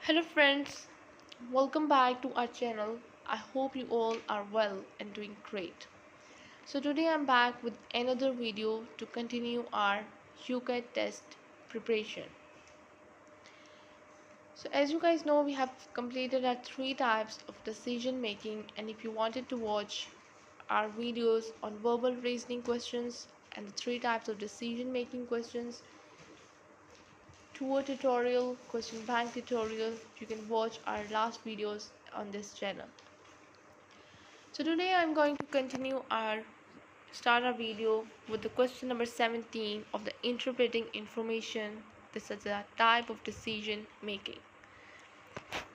Hello friends, welcome back to our channel. I hope you all are well and doing great. So today I'm back with another video to continue our UCAT test preparation. So as you guys know, we have completed our three types of decision making, and if you wanted to watch our videos on verbal reasoning questions and the three types of decision making questions, tour tutorial, question bank tutorial, you can watch our last videos on this channel. So today I'm going to continue our start our video with the question number 17 of the interpreting information. This is a type of decision making.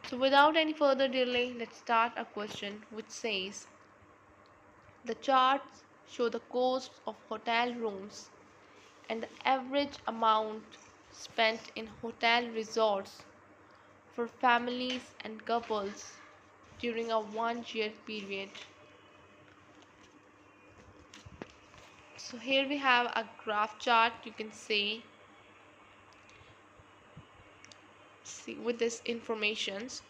So without any further delay, let's start a question which says the charts show the costs of hotel rooms and the average amount spent in hotel resorts for families and couples during a 1 year period. So here we have a graph chart, you can see with this informations.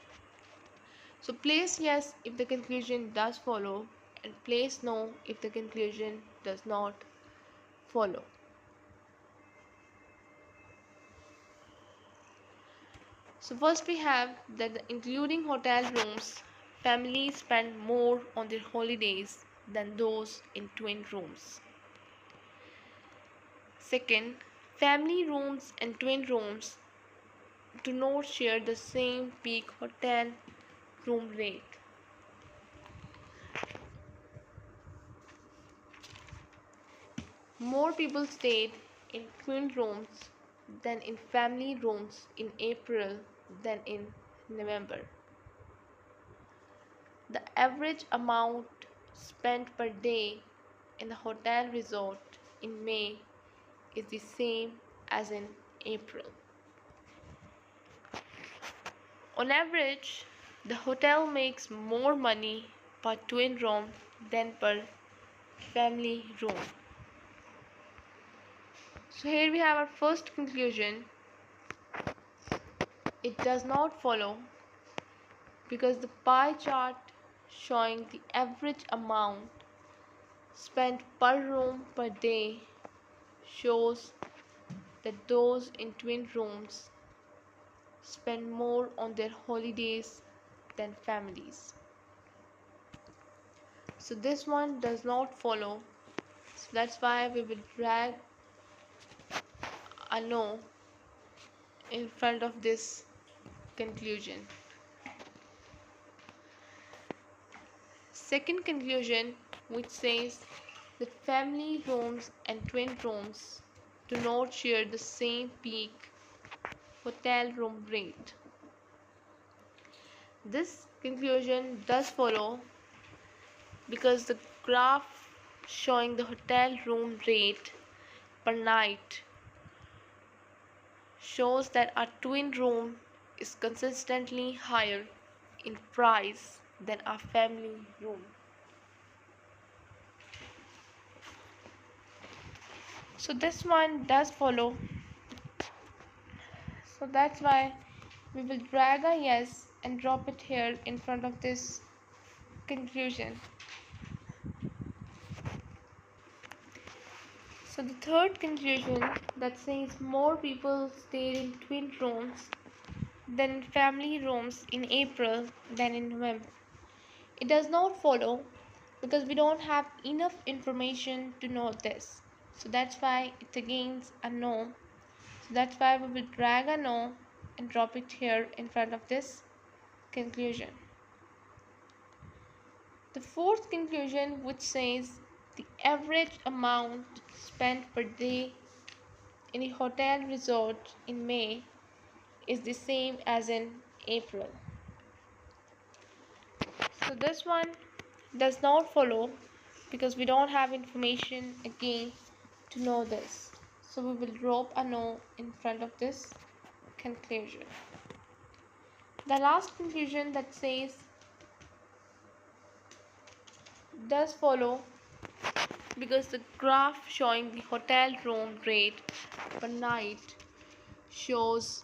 So place yes if the conclusion does follow, and place no if the conclusion does not follow. So first we have that including hotel rooms, families spend more on their holidays than those in twin rooms. Second, family rooms and twin rooms do not share the same peak hotel room rate. More people stayed in twin rooms than in family rooms in April than in November. The average amount spent per day in the hotel resort in May is the same as in April. On average, the hotel makes more money per twin room than per family room. So here we have our first conclusion. It does not follow because the pie chart showing the average amount spent per room per day shows that those in twin rooms spend more on their holidays than families. So this one does not follow. So that's why we will drag a no in front of this conclusion. Second conclusion, which says that family rooms and twin rooms do not share the same peak hotel room rate. This conclusion does follow because the graph showing the hotel room rate per night shows that a twin room is consistently higher in price than a family room. So this one does follow. So that's why we will drag a yes and drop it here in front of this conclusion. So the third conclusion that says more people stayed in twin rooms than in family rooms in April than in November. It does not follow because we don't have enough information to know this. So that's why it's against a no. So that's why we will drag a no and drop it here in front of this conclusion. The fourth conclusion, which says the average amount spent per day in a hotel resort in May is the same as in April. So this one does not follow because we don't have information again to know this. So we will drop a no in front of this conclusion. The last conclusion that says does follow because the graph showing the hotel room rate per night shows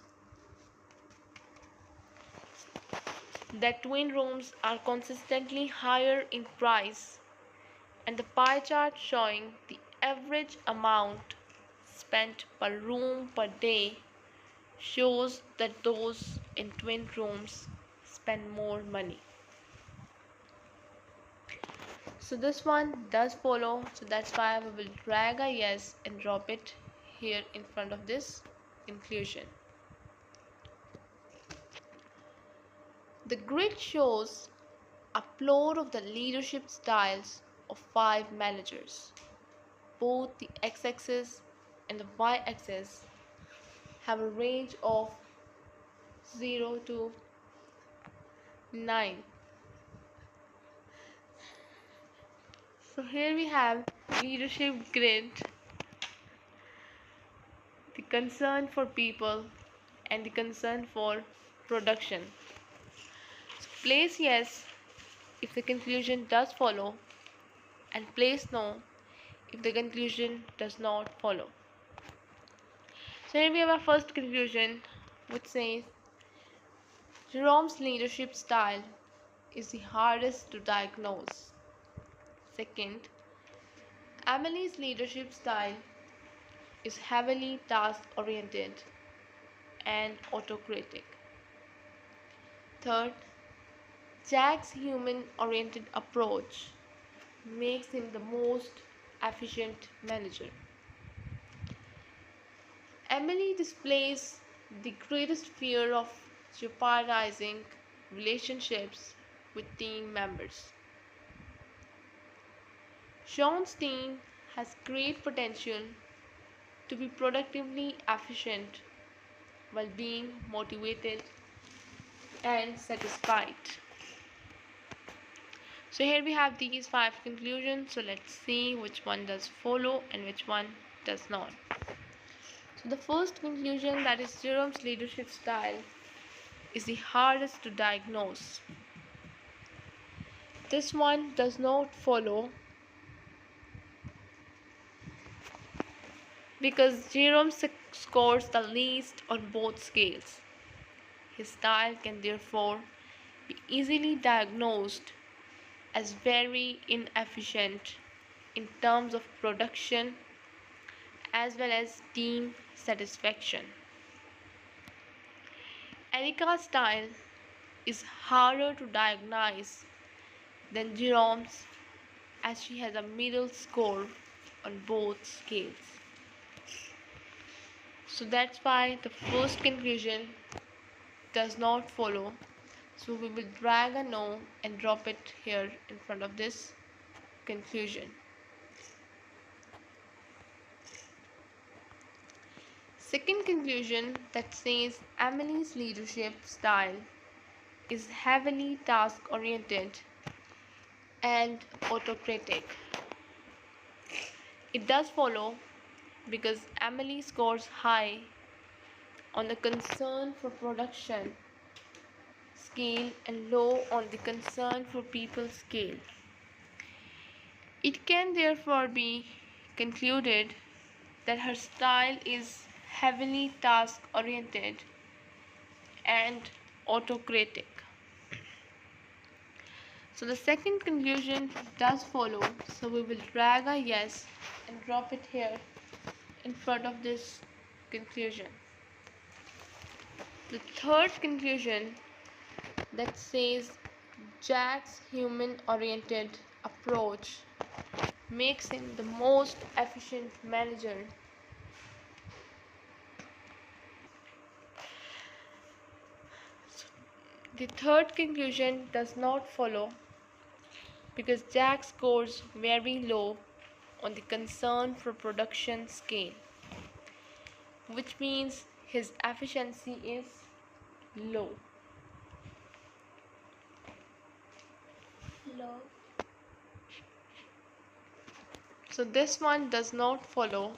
that twin rooms are consistently higher in price, and the pie chart showing the average amount spent per room per day shows that those in twin rooms spend more money. So this one does follow, so that's why we will drag a yes and drop it here in front of this conclusion. The grid shows a plot of the leadership styles of 5 managers. Both the x-axis and the y-axis have a range of 0 to 9. So here we have leadership grid, the concern for people and the concern for production. So place yes if the conclusion does follow, and place no if the conclusion does not follow. So here we have our first conclusion, which says Jerome's leadership style is the hardest to diagnose. Second, Emily's leadership style is heavily task oriented and autocratic. Third, Jack's human oriented approach makes him the most efficient manager. Emily displays the greatest fear of jeopardizing relationships with team members. Sean's team has great potential to be productively efficient while being motivated and satisfied. So here we have these 5 conclusions. So let's see which one does follow and which one does not. So the first conclusion, that is Jerome's leadership style is the hardest to diagnose. This one does not follow because Jerome scores the least on both scales. His style can therefore be easily diagnosed as very inefficient in terms of production as well as team satisfaction. Erica's style is harder to diagnose than Jerome's, as she has a middle score on both scales. So that's why the first conclusion does not follow. So we will drag a no and drop it here in front of this conclusion. Second conclusion, that says Emily's leadership style is heavily task oriented and autocratic. It does follow because Emily scores high on the concern for production scale and low on the concern for people scale. It can therefore be concluded that her style is heavily task oriented and autocratic. So the second conclusion does follow, so we will drag a yes and drop it here in front of this conclusion. The third conclusion, that says Jack's human oriented approach makes him the most efficient manager. The third conclusion does not follow because Jack scores very low on the concern for production scale, which means his efficiency is low. So this one does not follow.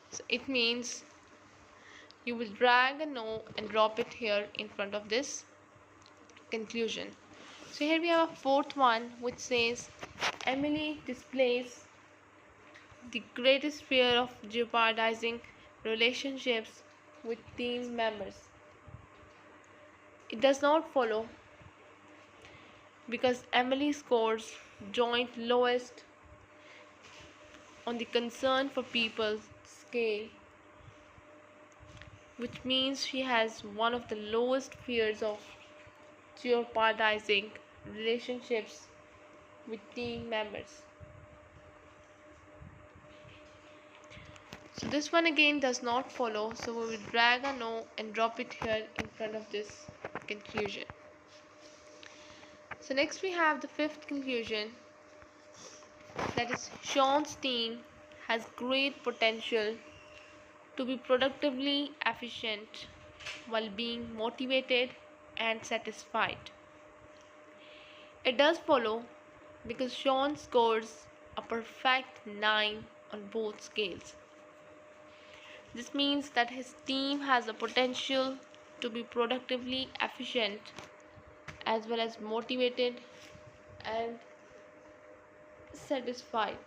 So it means you will drag a no and drop it here in front of this conclusion. So here we have a fourth one, which says Emily displays the greatest fear of jeopardizing relationships with team members. It does not follow because Emily scores joint lowest on the concern for people scale, which means she has one of the lowest fears of jeopardizing relationships with team members. So this one again does not follow, so we will drag a no and drop it here in front of this conclusion. So next we have the fifth conclusion, that is Sean's team has great potential to be productively efficient while being motivated and satisfied. It does follow because Sean scores a perfect 9 on both scales. This means that his team has the potential to be productively efficient as well as motivated and satisfied.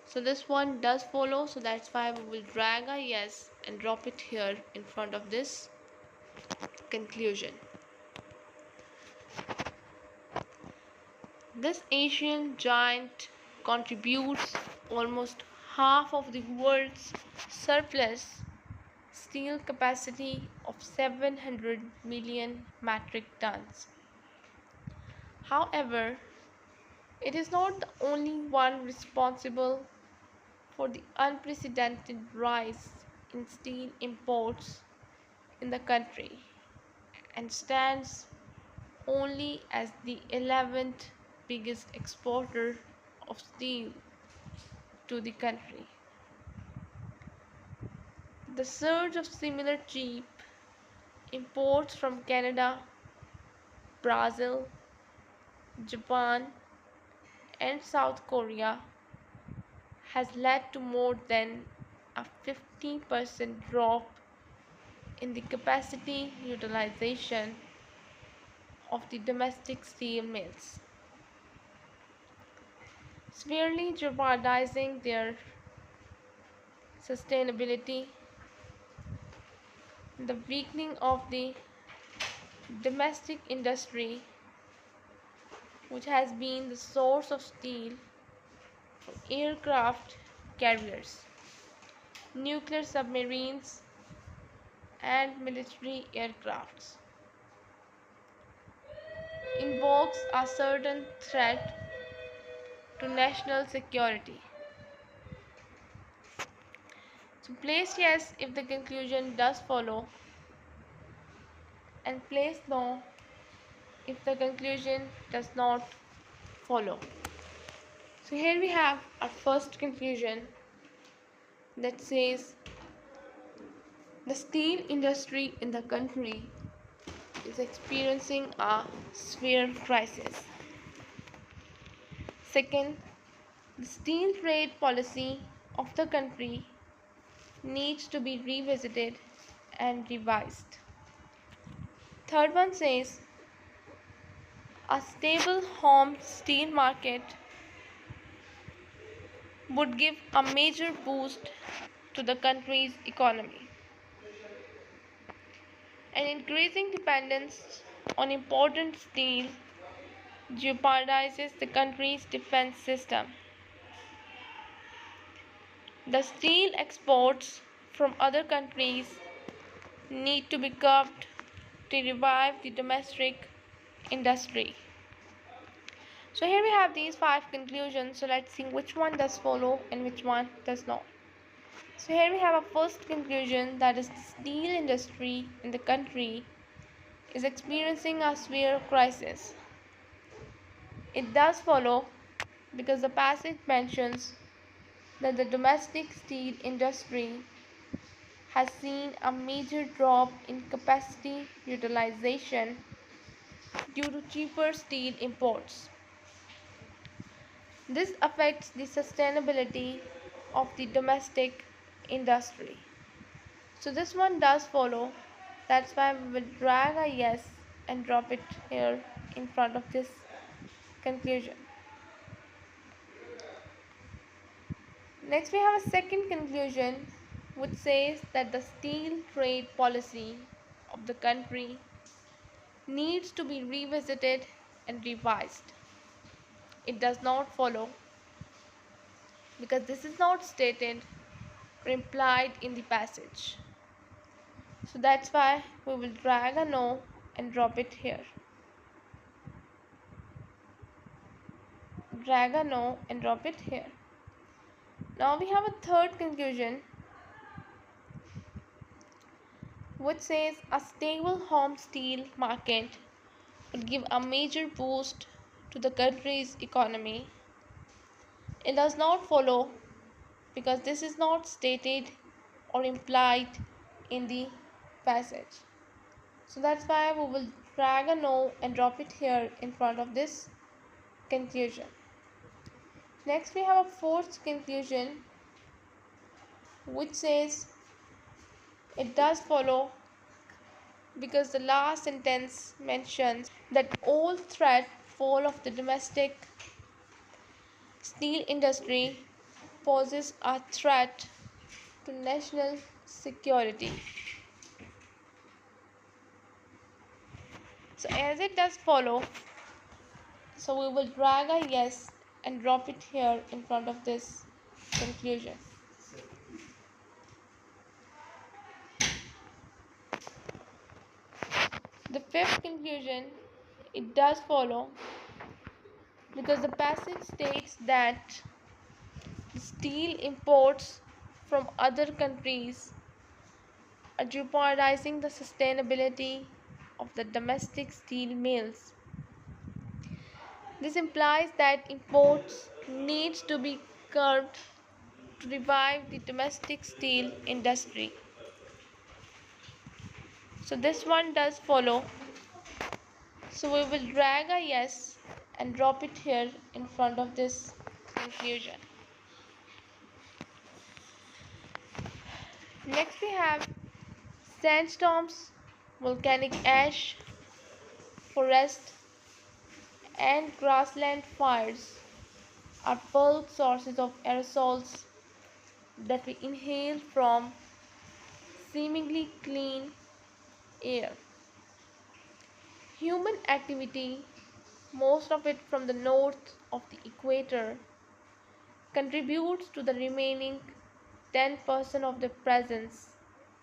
So this one does follow, so that's why we will drag a yes and drop it here in front of this conclusion. This Asian giant contributes almost half of the world's surplus steel capacity of 700 million metric tons. However, it is not the only one responsible for the unprecedented rise in steel imports in the country and stands only as the 11th biggest exporter of steel to the country. The surge of similar cheap imports from Canada, Brazil, Japan, and South Korea has led to more than a 50% drop in the capacity utilization of the domestic steel mills, severely jeopardizing their sustainability. The weakening of the domestic industry, which has been the source of steel for aircraft carriers, nuclear submarines, and military aircrafts, invokes a certain threat to national security. So place yes if the conclusion does follow, and place no if the conclusion does not follow. So here we have our first conclusion that says the steel industry in the country is experiencing a severe crisis. Second, the steel trade policy of the country needs to be revisited and revised. Third one says a stable home steel market would give a major boost to the country's economy. An increasing dependence on imported steel jeopardizes the country's defense system. The steel exports from other countries need to be curbed to revive the domestic industry. So here we have these 5 conclusions. So let's see which one does follow and which one does not. So here we have a first conclusion, that is the steel industry in the country is experiencing a severe crisis. It does follow because the passage mentions that the domestic steel industry has seen a major drop in capacity utilization due to cheaper steel imports. This affects the sustainability of the domestic industry. So this one does follow. That's why we will drag a yes and drop it here in front of this conclusion. Next we have a second conclusion which says that the steel trade policy of the country needs to be revisited and revised. It does not follow because this is not stated or implied in the passage. So that's why we will drag a no and drop it here. Drag a no and drop it here. Now we have a third conclusion which says a stable home steel market would give a major boost to the country's economy. It does not follow because this is not stated or implied in the passage. So that's why we will drag a no and drop it here in front of this conclusion. Next we have a fourth conclusion which says it does follow because the last sentence mentions that all threat fall of the domestic steel industry poses a threat to national security. So as it does follow, so we will drag a yes and drop it here in front of this conclusion. The fifth conclusion, it does follow because the passage states that steel imports from other countries are jeopardizing the sustainability of the domestic steel mills. This implies that imports needs to be curbed to revive the domestic steel industry. So this one does follow. So we will drag a yes and drop it here in front of this conclusion. Next we have sandstorms, volcanic ash, forest and grassland fires are bulk sources of aerosols that we inhale from seemingly clean air. Human activity, most of it from the north of the equator, contributes to the remaining 10% of the presence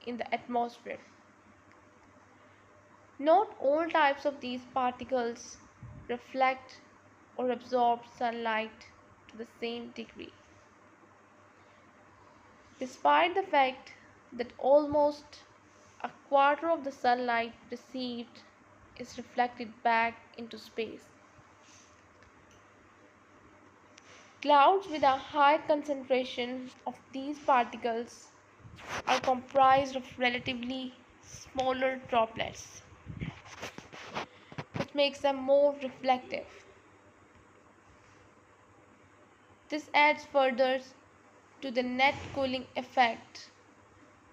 in the atmosphere. Not all types of these particles reflect or absorb sunlight to the same degree. Despite the fact that almost a quarter of the sunlight received is reflected back into space. Clouds with a high concentration of these particles are comprised of relatively smaller droplets, which makes them more reflective. This adds further to the net cooling effect,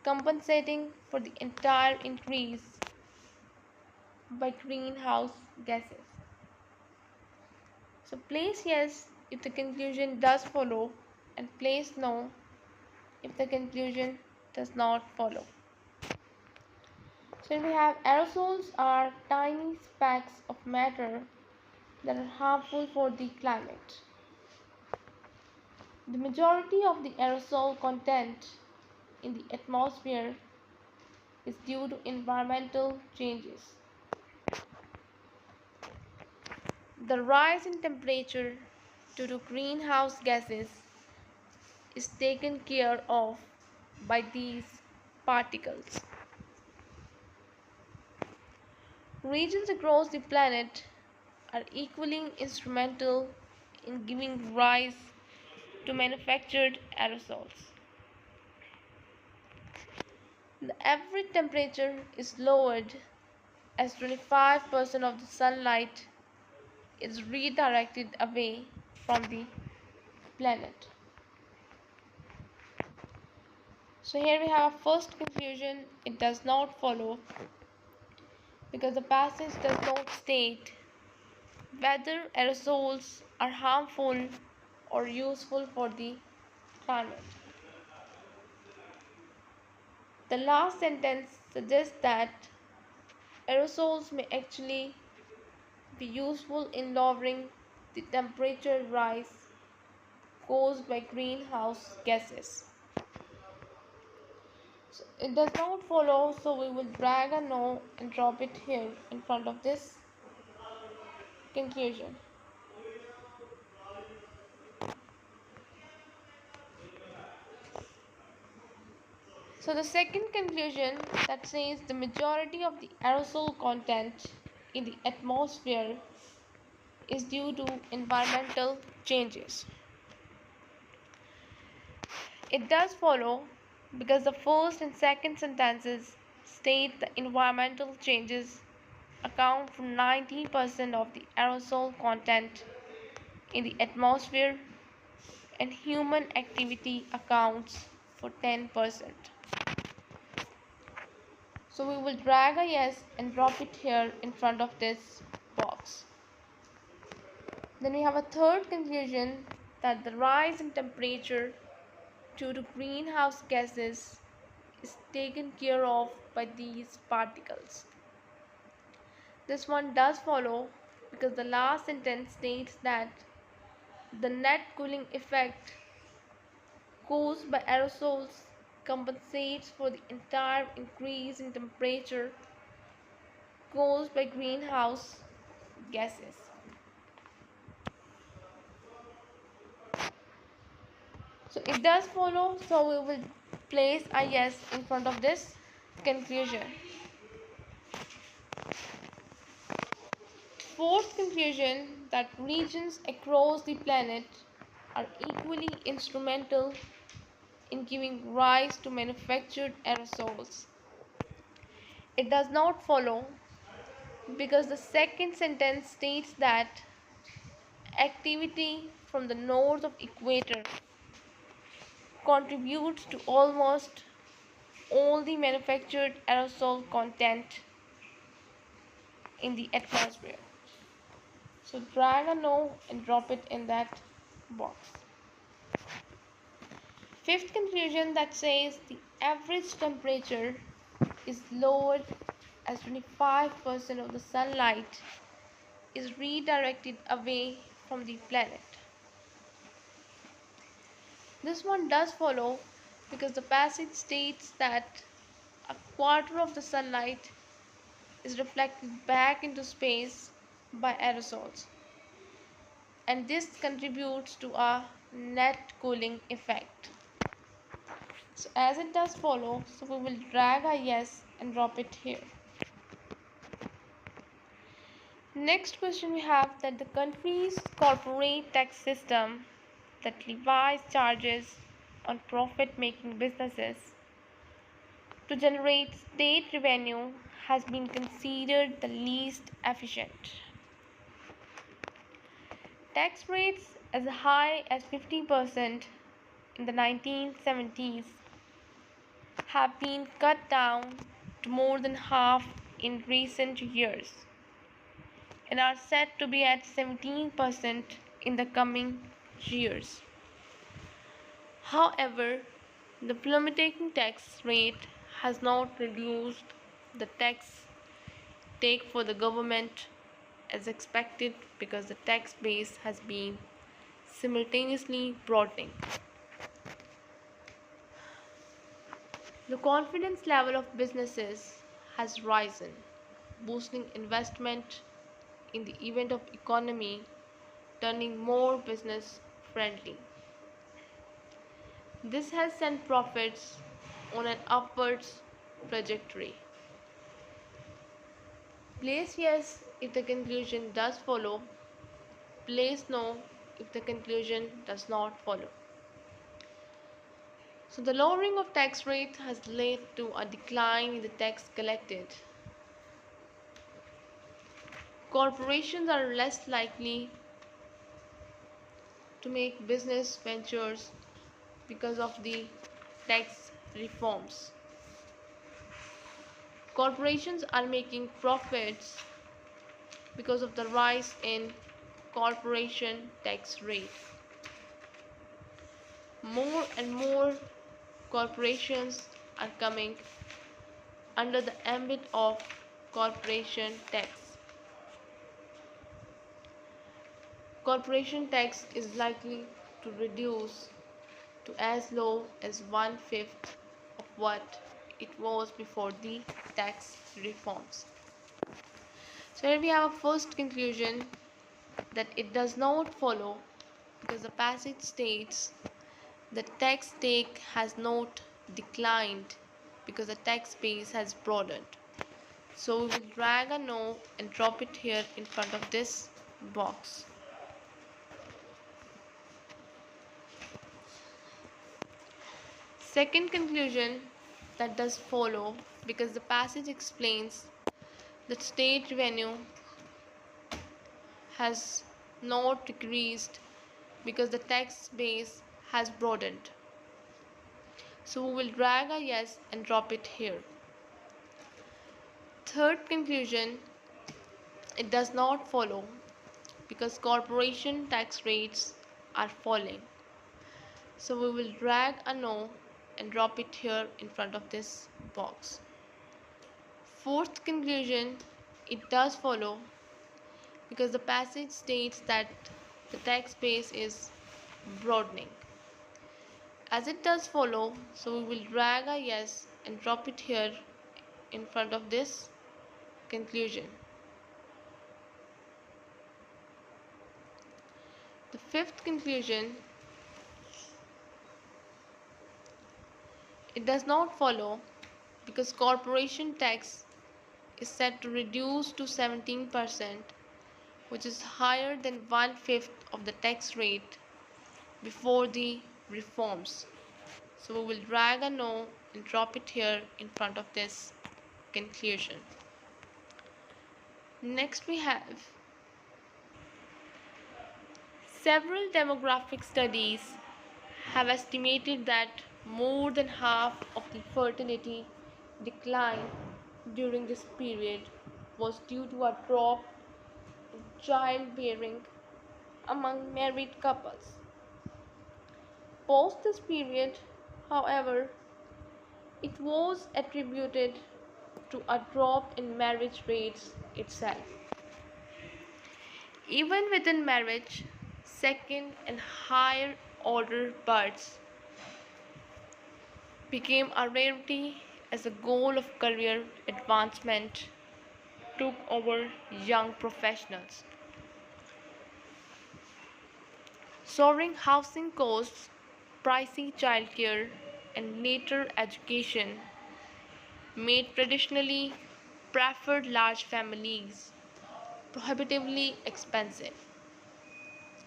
compensating for the entire increase by greenhouse gases. So place yes if the conclusion does follow and place no if the conclusion does not follow. So we have aerosols are tiny specks of matter that are harmful for the climate. The majority of the aerosol content in the atmosphere is due to environmental changes. The rise in temperature due to greenhouse gases is taken care of by these particles. Regions across the planet are equally instrumental in giving rise to manufactured aerosols. The average temperature is lowered as 25% of the sunlight is redirected away from the planet. So here we have a first conclusion. It does not follow because the passage does not state whether aerosols are harmful or useful for the climate. The last sentence suggests that Aerosols may actually be useful in lowering the temperature rise caused by greenhouse gases. So it does not follow, so we will drag a no and drop it here in front of this conclusion. So the second conclusion that says the majority of the aerosol content in the atmosphere is due to environmental changes. It does follow because the first and second sentences state the environmental changes account for 90% of the aerosol content in the atmosphere and human activity accounts for 10%. So we will drag a yes and drop it here in front of this box. Then we have a third conclusion that the rise in temperature due to greenhouse gases is taken care of by these particles. This one does follow because the last sentence states that the net cooling effect caused by aerosols compensates for the entire increase in temperature caused by greenhouse gases. So it does follow, so we will place a yes in front of this conclusion. Fourth conclusion that regions across the planet are equally instrumental in giving rise to manufactured aerosols. It does not follow because the second sentence states that activity from the north of equator contributes to almost all the manufactured aerosol content in the atmosphere. So drag a no and drop it in that box. Fifth conclusion that says the average temperature is lowered as 25% of the sunlight is redirected away from the planet. This one does follow because the passage states that a quarter of the sunlight is reflected back into space by aerosols, and this contributes to a net cooling effect. So as it does follow, so we will drag a yes and drop it here. Next question we have that the country's corporate tax system that levies charges on profit-making businesses to generate state revenue has been considered the least efficient. Tax rates as high as 50% in the 1970s have been cut down to more than half in recent years and are set to be at 17% in the coming years. However, the plummeting tax rate has not reduced the tax take for the government as expected because the tax base has been simultaneously broadening. The confidence level of businesses has risen, boosting investment in the event of economy turning more business friendly. This has sent profits on an upwards trajectory. Place yes if the conclusion does follow, place no if the conclusion does not follow. So the lowering of tax rate has led to a decline in the tax collected. Corporations are less likely to make business ventures because of the tax reforms. Corporations are making profits because of the rise in corporation tax rate. More and more corporations are coming under the ambit of corporation tax. Corporation tax is likely to reduce to as low as one-fifth of what it was before the tax reforms. So here we have a first conclusion that it does not follow because the passage states the tax take has not declined because the tax base has broadened. So we will drag a no and drop it here in front of this box. Second conclusion that does follow because the passage explains that state revenue has not decreased because the tax base has broadened. So we will drag a yes and drop it here. Third conclusion, it does not follow because corporation tax rates are falling. So we will drag a no and drop it here in front of this box. Fourth conclusion, it does follow because the passage states that the tax base is broadening. As it does follow, so we will drag a yes and drop it here in front of this conclusion. The fifth conclusion, it does not follow because corporation tax is set to reduce to 17%, which is higher than one-fifth of the tax rate before the reforms. So we will drag a no and drop it here in front of this conclusion. Next we have several demographic studies have estimated that more than half of the fertility decline during this period was due to a drop in childbearing among married couples. Post this period, however, it was attributed to a drop in marriage rates itself. Even within marriage, second and higher order births became a rarity as the goal of career advancement took over young professionals. Soaring housing costs, pricey childcare, and later education made traditionally preferred large families prohibitively expensive.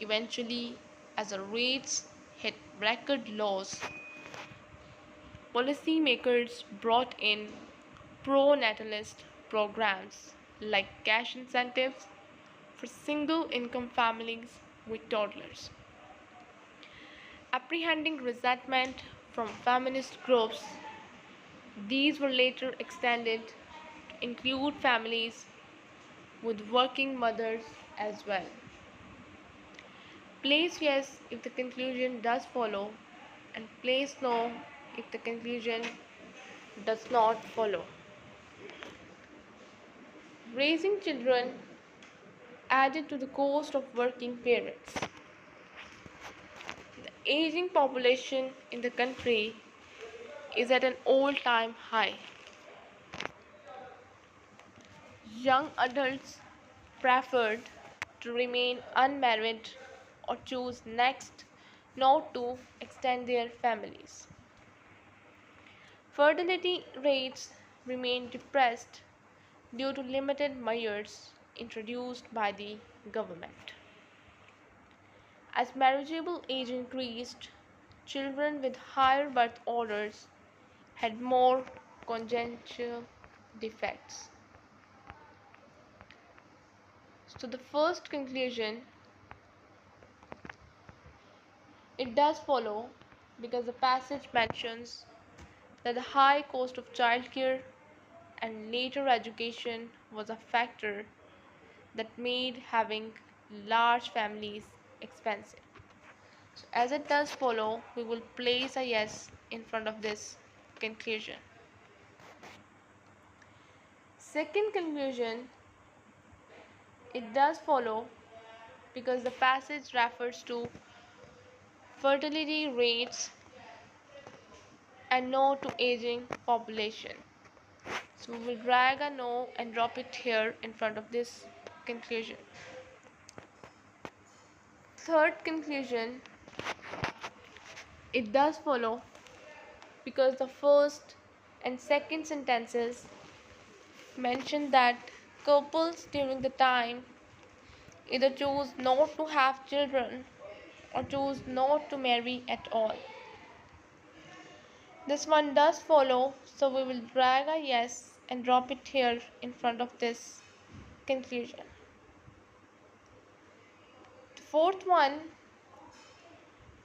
Eventually, as the rates hit record lows, policymakers brought in pro-natalist programs like cash incentives for single-income families with toddlers. Apprehending resentment from feminist groups, these were later extended to include families with working mothers as well. Place yes if the conclusion does follow, and place no if the conclusion does not follow. Raising children added to the cost of working parents. The aging population in the country is at an all-time high. Young adults preferred to remain unmarried or choose next not to extend their families. Fertility rates remain depressed due to limited measures introduced by the government. As marriageable age increased, children with higher birth orders had more congenital defects. So the first conclusion, it does follow because the passage mentions that the high cost of childcare and later education was a factor that made having large families expensive. So as it does follow, we will place a yes in front of this conclusion. Second conclusion, it does follow because the passage refers to fertility rates and no to aging population. So we will drag a no and drop it here in front of this conclusion. Third conclusion, it does follow because the first and second sentences mention that couples during the time either choose not to have children or choose not to marry at all. This one does follow, so we will drag a yes and drop it here in front of this conclusion. The fourth one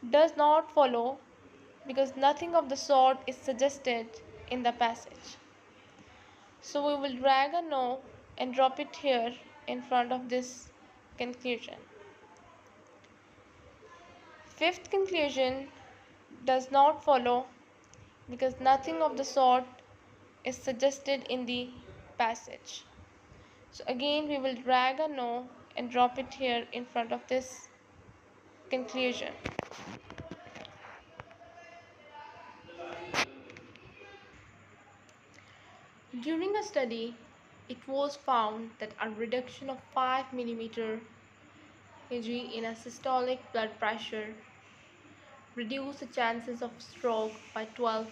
does not follow because nothing of the sort is suggested in the passage. So we will drag a no and drop it here in front of this conclusion. Fifth conclusion does not follow because nothing of the sort is suggested in the passage. So again we will drag a no and drop it here in front of this conclusion. During a study, it was found that a reduction of 5 mm Hg in a systolic blood pressure reduced the chances of stroke by 12%.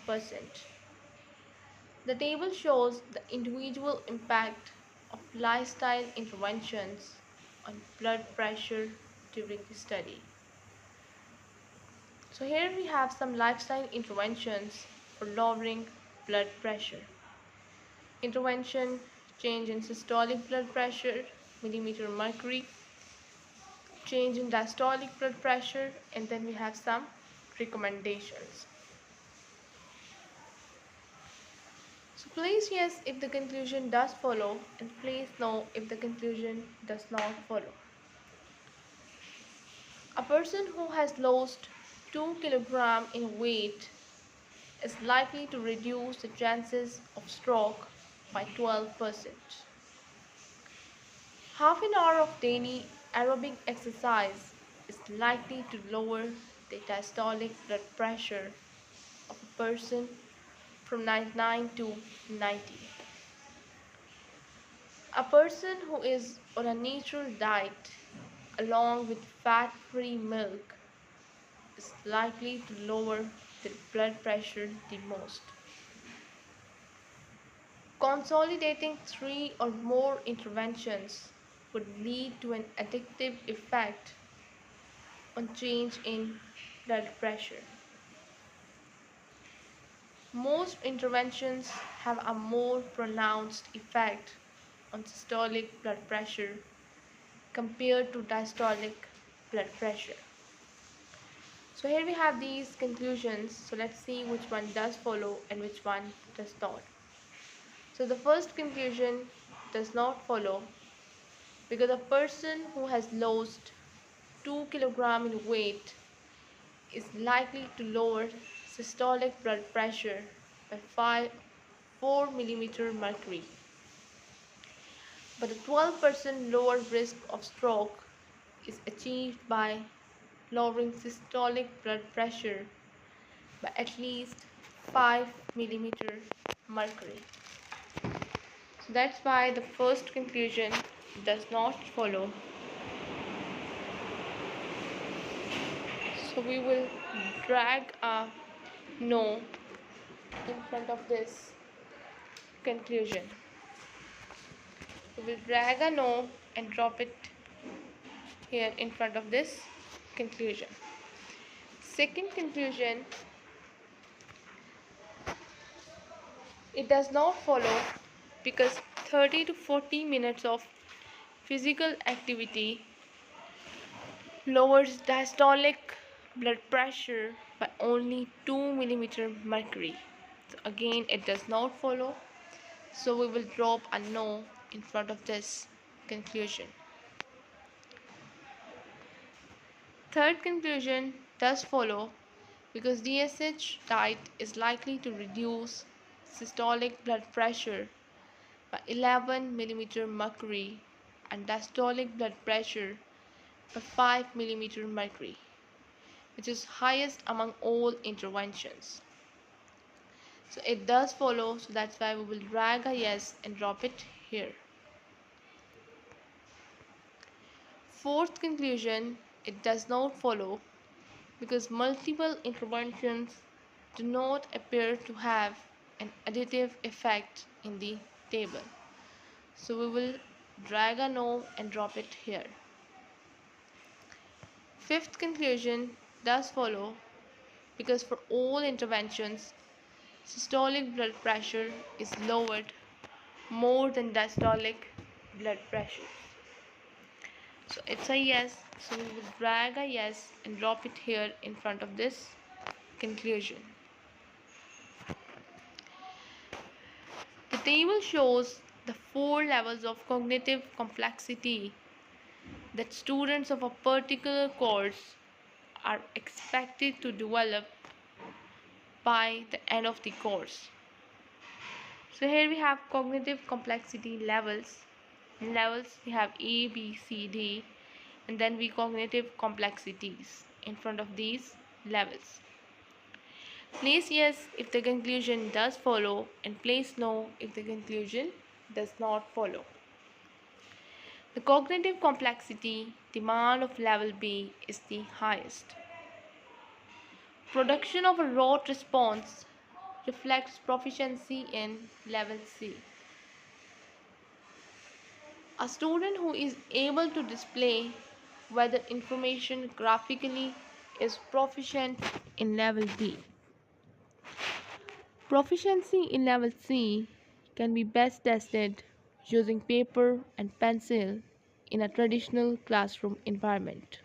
The table shows the individual impact of lifestyle interventions on blood pressure during the study. So here we have some lifestyle interventions for lowering blood pressure. Intervention: change in systolic blood pressure, millimeter mercury, change in diastolic blood pressure, and then we have some recommendations. So please yes if the conclusion does follow, and please no if the conclusion does not follow. A person who has lost 2 kg in weight is likely to reduce the chances of stroke by 12%. Half an hour of daily aerobic exercise is likely to lower the diastolic blood pressure of a person from 99 to 90. A person who is on a natural diet along with fat-free milk is likely to lower their blood pressure the most. Consolidating 3 or more interventions would lead to an addictive effect on change in blood pressure. Most interventions have a more pronounced effect on systolic blood pressure compared to diastolic blood pressure. So here we have these conclusions. So let's see which one does follow and which one does not. So the first conclusion does not follow because a person who has lost 2 kg in weight is likely to lower systolic blood pressure by 4 mm mercury. But a 12% lower risk of stroke is achieved by lowering systolic blood pressure by at least 5 mm mercury. So that's why the first conclusion does not follow. So we will drag a no in front of this conclusion. We will drag a no and drop it here in front of this conclusion. Second conclusion, it does not follow because 30 to 40 minutes of physical activity lowers diastolic blood pressure by only 2 mm mercury. So again it does not follow, so we will drop a no in front of this conclusion. Third conclusion does follow because DSH diet is likely to reduce systolic blood pressure by by 11 millimeter mercury and diastolic blood pressure by 5 millimeter mercury, which is highest among all interventions. So it does follow, so that's why we will drag a yes and drop it here. Fourth conclusion, it does not follow because multiple interventions do not appear to have an additive effect in the table. So we will drag a no and drop it here. Fifth conclusion does follow because for all interventions, systolic blood pressure is lowered more than diastolic blood pressure. So it's a yes, so we will drag a yes and drop it here in front of this conclusion. The table shows the 4 levels of cognitive complexity that students of a particular course are expected to develop by the end of the course. So here we have cognitive complexity levels. In levels we have A, B, C, D, and then we cognitive complexities in front of these levels. Place yes if the conclusion does follow and place no if the conclusion does not follow. The cognitive complexity demand of level B is the highest. Production of a rote response reflects proficiency in level C. A student who is able to display whether information graphically is proficient in level B. Proficiency in level C can be best tested using paper and pencil in a traditional classroom environment.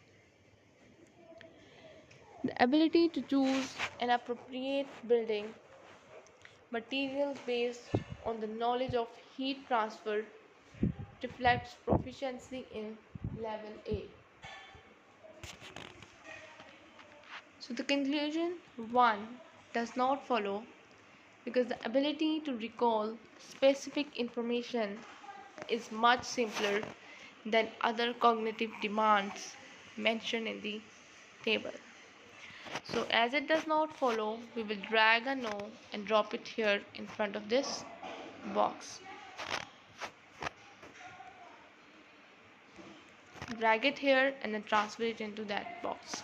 The ability to choose an appropriate building materials based on the knowledge of heat transfer reflects proficiency in level A. So the conclusion 1 does not follow because the ability to recall specific information is much simpler than other cognitive demands mentioned in the table. So as it does not follow, we will drag a no and drop it here in front of this box. Drag it here and then transfer it into that box.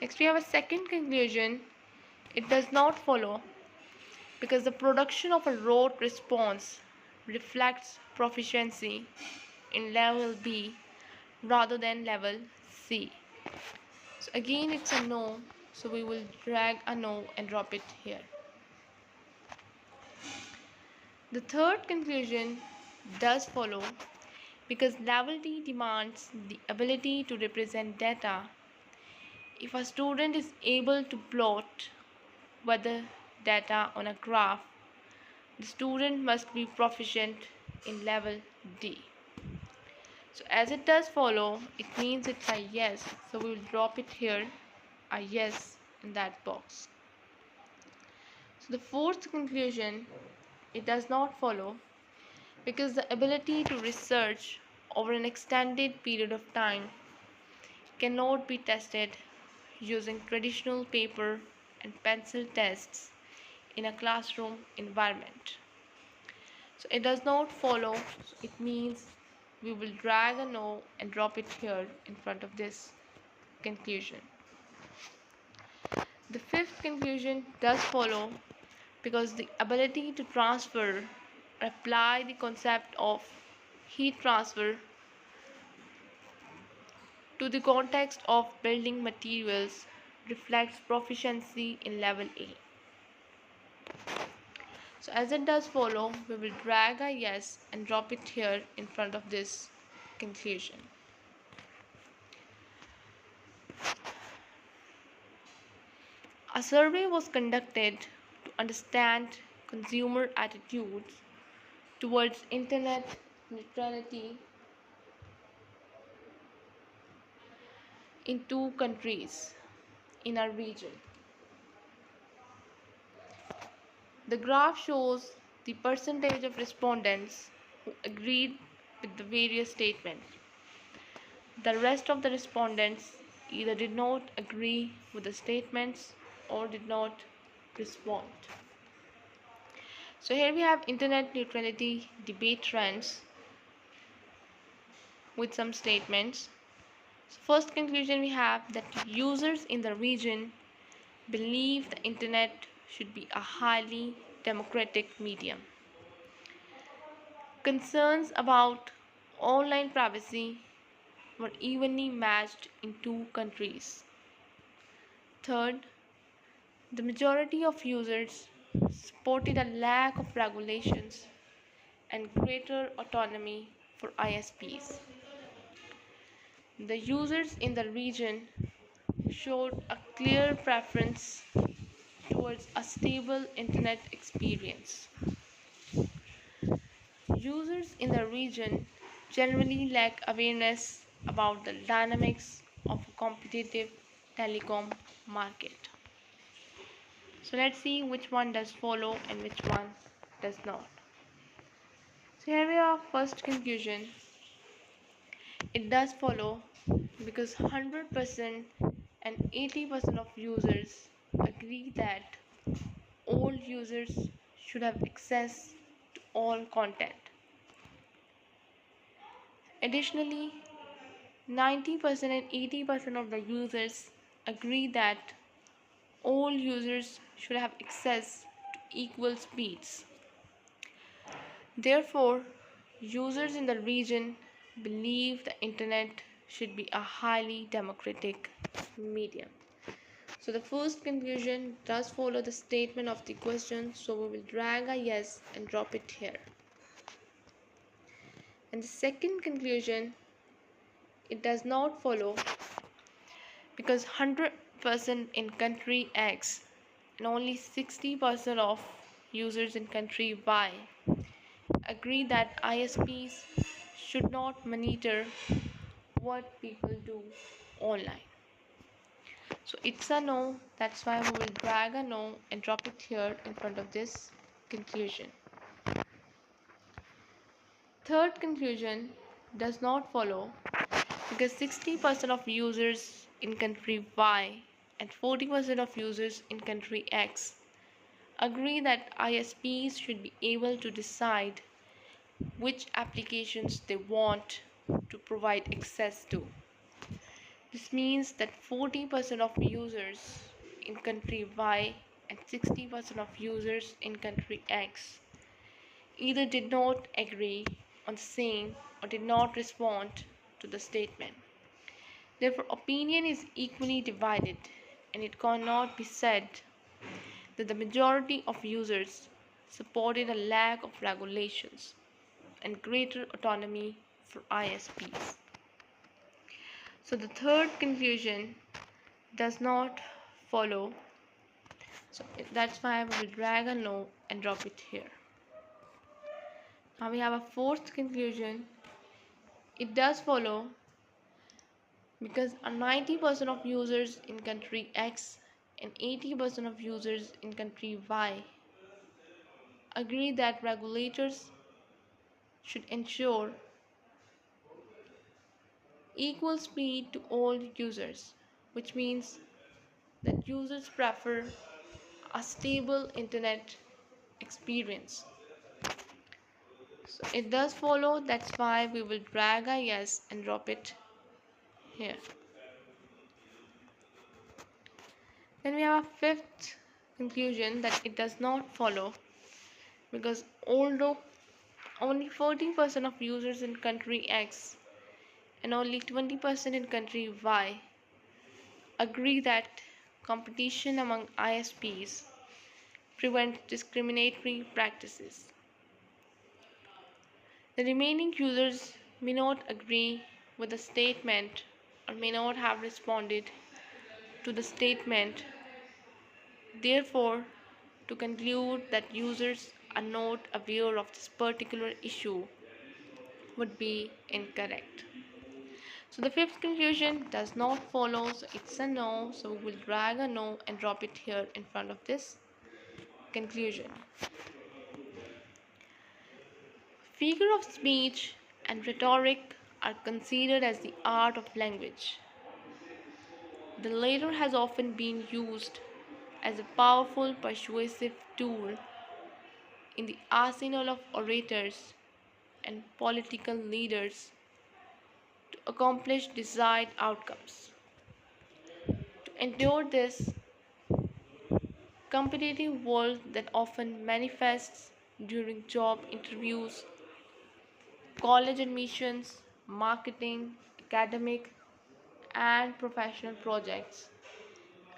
Next we have a second conclusion. It does not follow because the production of a rote response reflects proficiency in level B rather than level C. So again it's a no, so we will drag a no and drop it here. The third conclusion does follow because level D demands the ability to represent data. If a student is able to plot weather data on a graph, the student must be proficient in level D. So as it does follow, it means it's a yes. So we will drop it here, a yes in that box. So the fourth conclusion, it does not follow because the ability to research over an extended period of time cannot be tested using traditional paper and pencil tests in a classroom environment. So it does not follow, so it means we will drag a no and drop it here in front of this conclusion. The fifth conclusion does follow because the ability to transfer or apply the concept of heat transfer to the context of building materials reflects proficiency in level A. So as it does follow, we will drag a yes and drop it here in front of this conclusion. A survey was conducted to understand consumer attitudes towards internet neutrality in 2 countries in our region. The graph shows the percentage of respondents who agreed with the various statements. The rest of the respondents either did not agree with the statements or did not respond. So here we have internet neutrality debate trends with some statements. So first conclusion we have that users in the region believe the internet should be a highly democratic medium. Concerns about online privacy were evenly matched in two countries. Third, the majority of users supported a lack of regulations and greater autonomy for ISPs. The users in the region showed a clear preference towards a stable internet experience. Users in the region generally lack awareness about the dynamics of a competitive telecom market. So let's see which one does follow and which one does not. So here we are, first conclusion. It does follow because 100% and 80% of users agree that all users should have access to all content. Additionally, 90% and 80% of the users agree that all users should have access to equal speeds. Therefore, users in the region believe the internet should be a highly democratic medium. So the first conclusion does follow the statement of the question, so we will drag a yes and drop it here. And the second conclusion, it does not follow because 100% in country X and only 60% of users in country Y agree that ISPs should not monitor what people do online. So it's a no, that's why we will drag a no and drop it here in front of this conclusion. Third conclusion does not follow because 60% of users in country Y and 40% of users in country X agree that ISPs should be able to decide which applications they want to provide access to. This means that 40% of users in country Y and 60% of users in country X either did not agree on the same or did not respond to the statement. Therefore, opinion is equally divided, and it cannot be said that the majority of users supported a lack of regulations and greater autonomy for ISPs. So the third conclusion does not follow. So that's why I will drag a no and drop it here. Now we have a fourth conclusion. It does follow because 90% of users in country X and 80% of users in country Y agree that regulators should ensure equal speed to all users, which means that users prefer a stable internet experience. So it does follow, that's why we will drag a yes and drop it here. Then we have a fifth conclusion that it does not follow because although only 40% of users in country X and only 20% in country Y agree that competition among ISPs prevents discriminatory practices. The remaining users may not agree with the statement or may not have responded to the statement. Therefore, to conclude that users are not aware of this particular issue would be incorrect. So the fifth conclusion does not follow, so it's a no, so we will drag a no and drop it here in front of this conclusion. Figure of speech and rhetoric are considered as the art of language. The latter has often been used as a powerful persuasive tool in the arsenal of orators and political leaders to accomplish desired outcomes. To endure this competitive world that often manifests during job interviews, college admissions, marketing, academic, and professional projects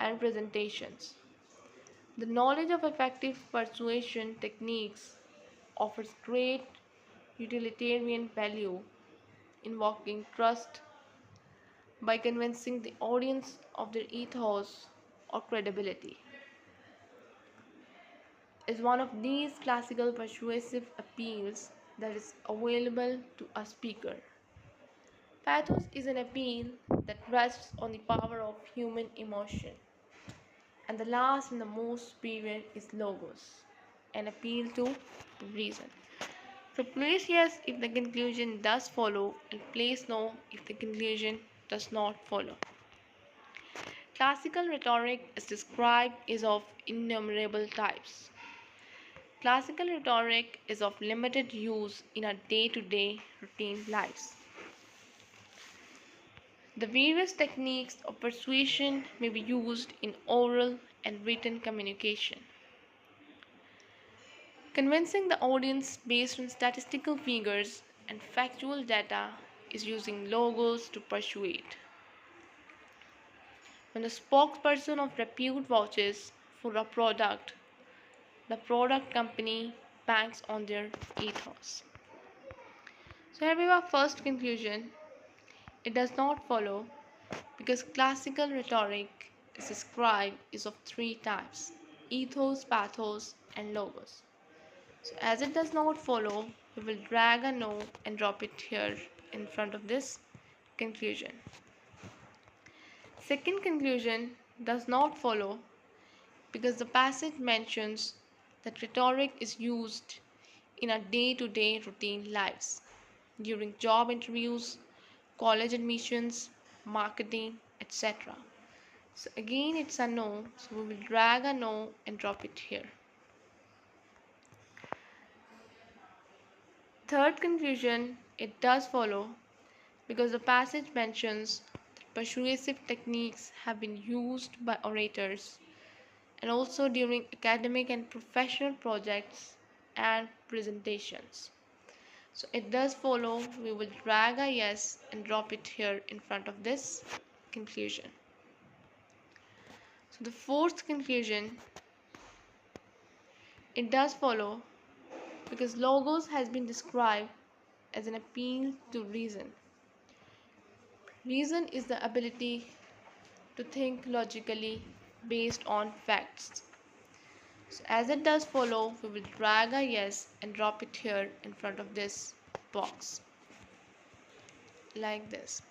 and presentations. The knowledge of effective persuasion techniques offers great utilitarian value, invoking trust by convincing the audience of their ethos or credibility. Is one of these classical persuasive appeals that is available to a speaker. Pathos is an appeal that rests on the power of human emotion. And the last and the most superior is logos, an appeal to reason. So place yes if the conclusion does follow and place no if the conclusion does not follow. Classical rhetoric is described as of innumerable types. Classical rhetoric is of limited use in our day-to-day routine lives. The various techniques of persuasion may be used in oral and written communication. Convincing the audience based on statistical figures and factual data is using logos to persuade. When a spokesperson of repute vouches for a product, the product company banks on their ethos. So here we have our first conclusion. It does not follow because classical rhetoric is described is of three types: ethos, pathos, and logos. So as it does not follow, we will drag a no and drop it here in front of this conclusion. Second conclusion does not follow because the passage mentions that rhetoric is used in our day-to-day routine lives, during job interviews, college admissions, marketing, etc. So again it's a no, so we will drag a no and drop it here. Third conclusion, it does follow because the passage mentions that persuasive techniques have been used by orators and also during academic and professional projects and presentations. So it does follow, we will drag a yes and drop it here in front of this conclusion. So the fourth conclusion, it does follow because logos has been described as an appeal to reason. Reason is the ability to think logically based on facts. So as it does follow, we will drag a yes and drop it here in front of this box like this.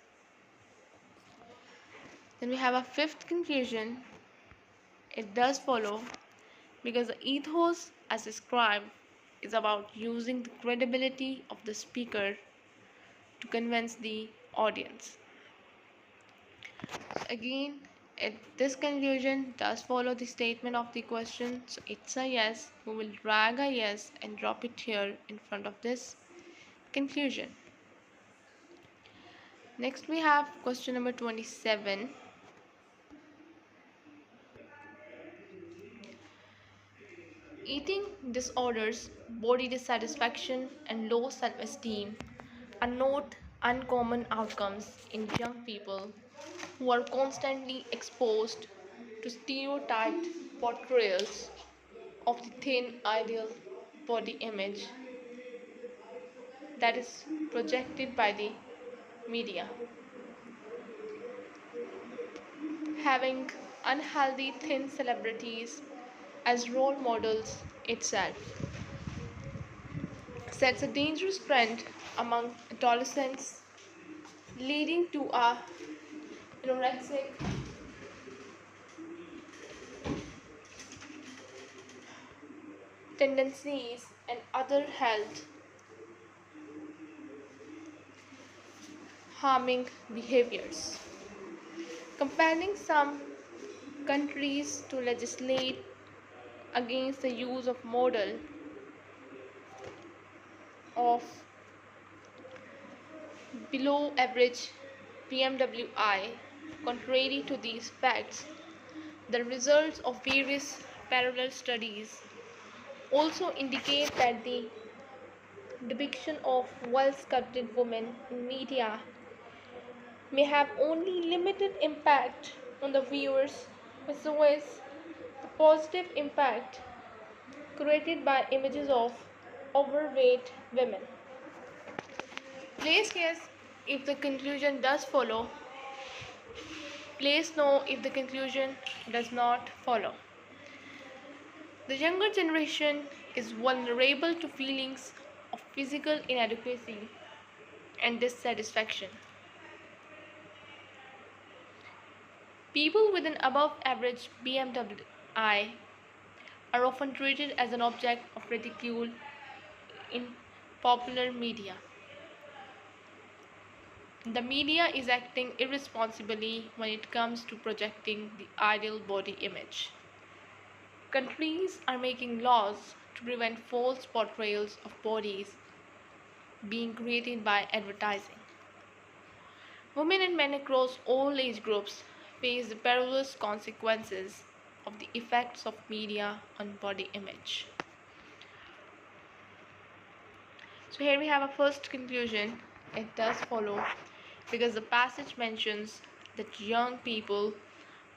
Then we have a fifth conclusion. It does follow because the ethos as described is about using the credibility of the speaker to convince the audience. So again, this conclusion does follow the statement of the question, so it's a yes. We will drag a yes and drop it here in front of this conclusion. Next we have question number 27. Eating disorders, body dissatisfaction, and low self-esteem are not uncommon outcomes in young people who are constantly exposed to stereotyped portrayals of the thin ideal body image that is projected by the media, having unhealthy thin celebrities as role models itself sets a dangerous trend among adolescents, leading to anorexic tendencies and other health harming behaviors. Compelling some countries to legislate against the use of model of below average BMWI. Contrary to these facts, the results of various parallel studies also indicate that the depiction of well-sculpted women in media may have only limited impact on the viewers, whereas the positive impact created by images of overweight women. Please guess if the conclusion does follow. Please know if the conclusion does not follow. The younger generation is vulnerable to feelings of physical inadequacy and dissatisfaction. People with an above average BMWI are often treated as an object of ridicule in popular media. The media is acting irresponsibly when it comes to projecting the ideal body image. Countries are making laws to prevent false portrayals of bodies being created by advertising. Women and men across all age groups face the perilous consequences of the effects of media on body image. So here we have a first conclusion. It does follow because the passage mentions that young people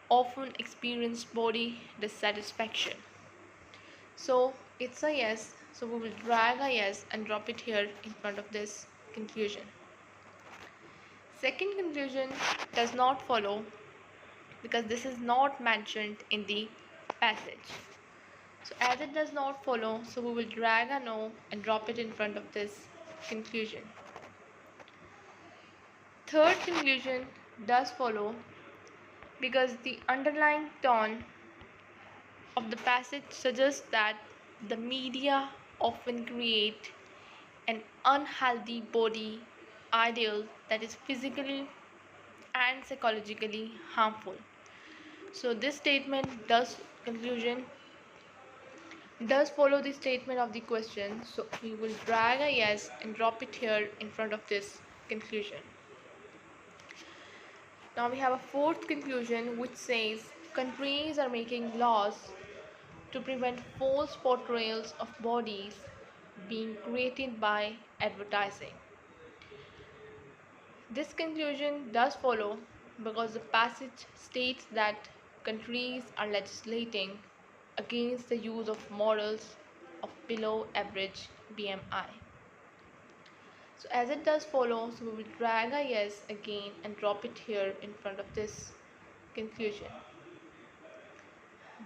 often experience body dissatisfaction. So it's a yes. So we will drag a yes and drop it here in front of this conclusion. Second conclusion does not follow because this is not mentioned in the passage. So as it does not follow, so we will drag a no and drop it in front of this conclusion. Third conclusion does follow because the underlying tone of the passage suggests that the media often create an unhealthy body ideal that is physically and psychologically harmful. So this statement does conclusion does follow the statement of the question. So we will drag a yes and drop it here in front of this conclusion. Now we have a fourth conclusion which says countries are making laws to prevent false portrayals of bodies being created by advertising. This conclusion does follow because the passage states that countries are legislating against the use of models of below average BMI. So as it does follow, so we will drag a yes again and drop it here in front of this conclusion.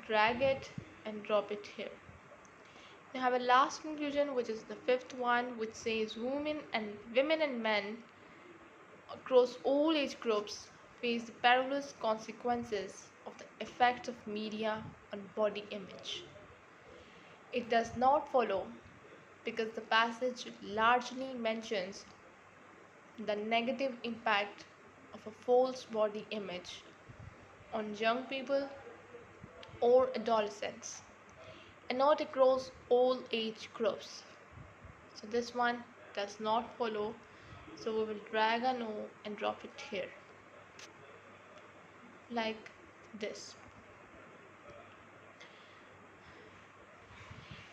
Drag it and drop it here. Now have a last conclusion which is the fifth one which says women and men across all age groups face the perilous consequences of the effects of media on body image. It does not follow because the passage largely mentions the negative impact of a false body image on young people or adolescents and not across all age groups. So this one does not follow, so we will drag a no and drop it here like this.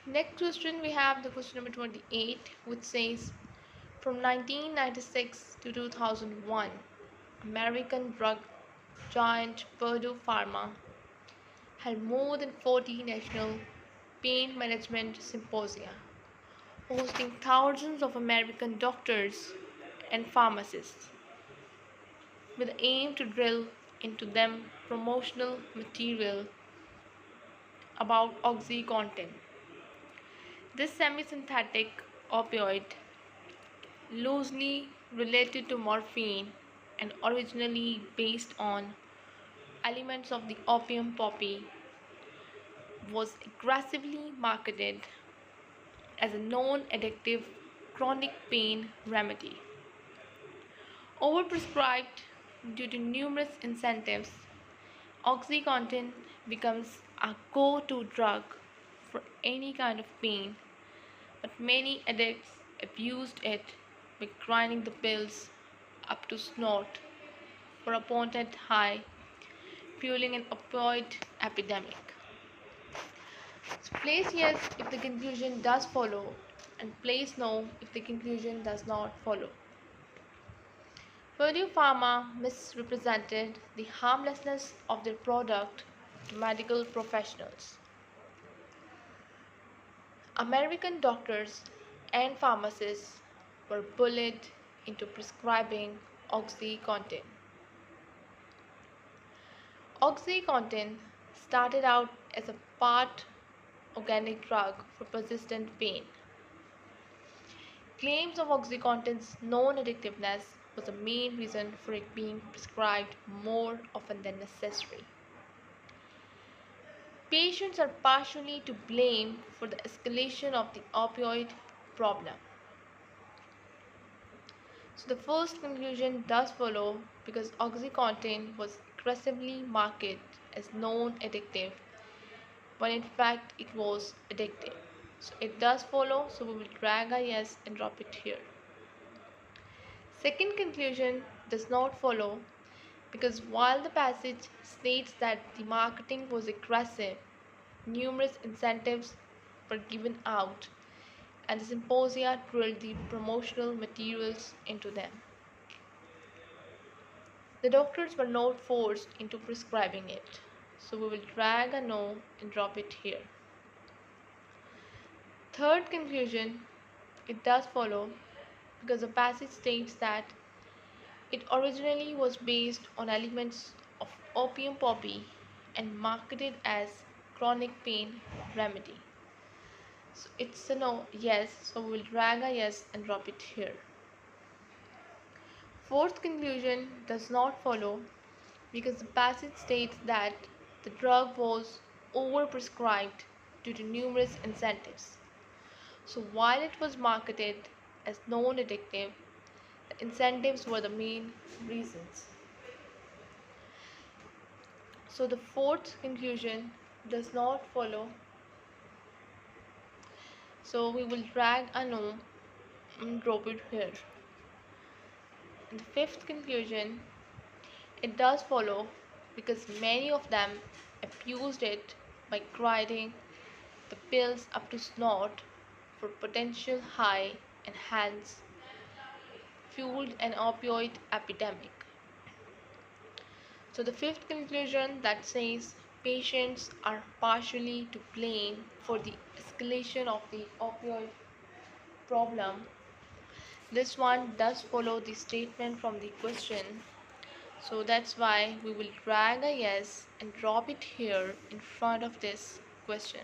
Next question we have the question number 28 which says from 1996 to 2001 American drug giant Purdue Pharma held more than 40 national pain management symposia, hosting thousands of American doctors and pharmacists, with the aim to drill into them promotional material about OxyContin. This semi-synthetic opioid, loosely related to morphine and originally based on elements of the opium poppy, was aggressively marketed as a non-addictive chronic pain remedy. Overprescribed due to numerous incentives, OxyContin becomes a go-to drug for any kind of pain, but many addicts abused it by grinding the pills up to snort for a potent high, fueling an opioid epidemic. So place yes if the conclusion does follow, and place no if the conclusion does not follow. Purdue Pharma misrepresented the harmlessness of their product to medical professionals. American doctors and pharmacists were bullied into prescribing OxyContin. OxyContin started out as a part organic drug for persistent pain. Claims of OxyContin's non-addictiveness was the main reason for it being prescribed more often than necessary. Patients are partially to blame for the escalation of the opioid problem. So the first conclusion does follow because OxyContin was aggressively marketed as non-addictive when in fact it was addictive. So it does follow, so we will drag a yes and drop it here. Second conclusion does not follow because while the passage states that the marketing was aggressive, numerous incentives were given out and the symposia drilled the promotional materials into them. The doctors were not forced into prescribing it, so we will drag a no and drop it here. Third conclusion, it does follow because the passage states that it originally was based on elements of opium poppy and marketed as chronic pain remedy. So it's a no, yes, so we will drag a yes and drop it here. Fourth conclusion does not follow because the passage states that the drug was overprescribed due to numerous incentives. So while it was marketed as non-addictive, the incentives were the main reasons. So the fourth conclusion does not follow. So we will drag a no and drop it here. And the fifth conclusion, it does follow because many of them abused it by grinding the pills up to snort for potential high and hence fueled an opioid epidemic. So the fifth conclusion that says patients are partially to blame for the escalation of the opioid problem. This one does follow the statement from the question. So that's why we will drag a yes and drop it here in front of this question.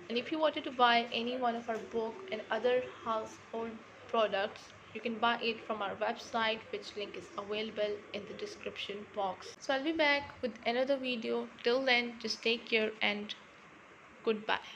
And if you wanted to buy any one of our book and other household products, you can buy it from our website, which link is available in the description box. So I'll be back with another video. Till then, just take care and goodbye.